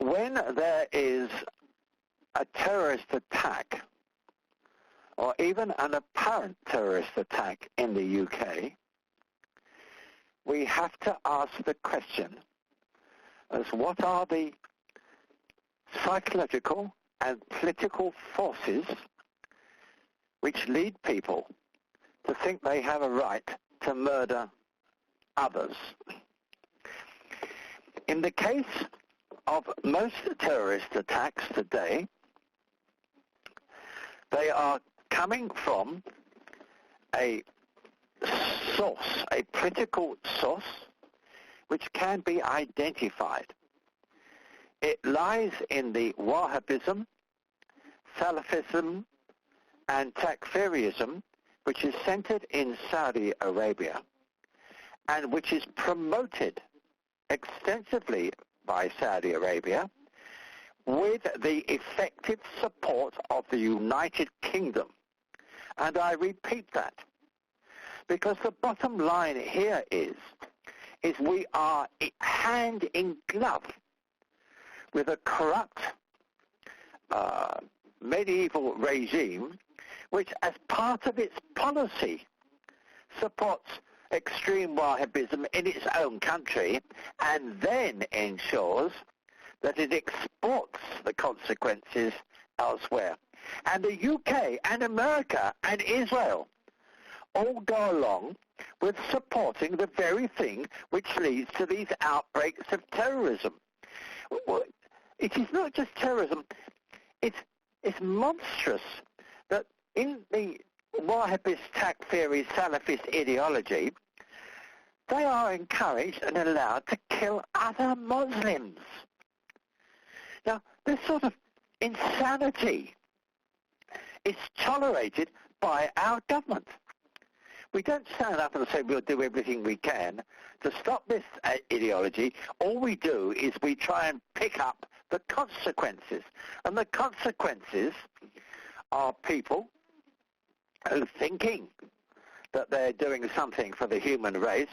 when there is a terrorist attack, or even an apparent terrorist attack in the UK, we have to ask the question as what are the psychological and political forces which lead people to think they have a right to murder others. In the case of most terrorist attacks today, they are coming from a source, a political source, which can be identified. It lies in the Wahabbism, Salafism, and Takfirism, which is centered in Saudi Arabia, and which is promoted extensively by Saudi Arabia with the effective support of the United Kingdom. And I repeat that, because the bottom line here is we are hand in glove with a corrupt medieval regime which, as part of its policy, supports extreme Wahhabism in its own country and then ensures that it exports the consequences elsewhere. And the UK and America and Israel all go along with supporting the very thing which leads to these outbreaks of terrorism. It is not just terrorism, it's monstrous that in the Wahhabist, Takfiri, Salafist ideology, they are encouraged and allowed to kill other Muslims. Now, this sort of insanity is tolerated by our government. We don't stand up and say we'll do everything we can to stop this ideology. All we do is we try and pick up the consequences. And the consequences are people who, thinking that they're doing something for the human race,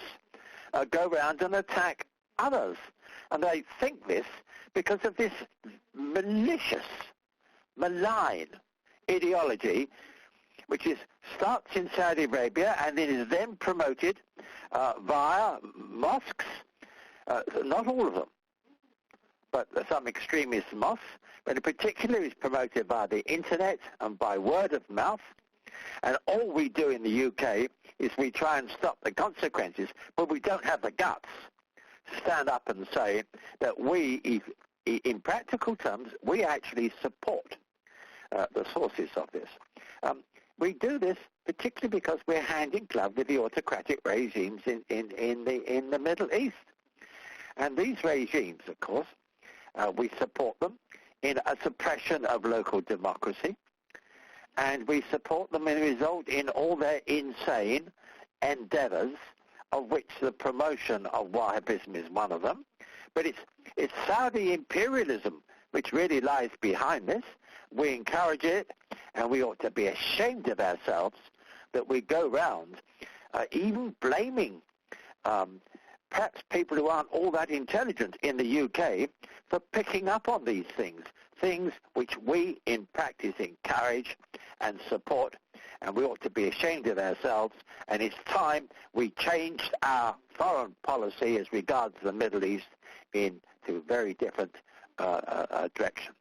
go around and attack others. And they think this because of this malicious, malign ideology, which starts in Saudi Arabia and it is then promoted via mosques, not all of them, but some extremist mosques, but in particular is promoted by the internet and by word of mouth. And all we do in the UK is we try and stop the consequences, but we don't have the guts to stand up and say that we, in practical terms, we actually support the sources of this. We do this particularly because we're hand in glove with the autocratic regimes in the Middle East. And these regimes, of course, we support them in a suppression of local democracy, and we support them in result in all their insane endeavors, of which the promotion of Wahhabism is one of them. But it's Saudi imperialism which really lies behind this. We encourage it, and we ought to be ashamed of ourselves that we go round even blaming perhaps people who aren't all that intelligent in the UK for picking up on these things which we in practice encourage and support, and we ought to be ashamed of ourselves, and it's time we changed our foreign policy as regards the Middle East into a very different direction.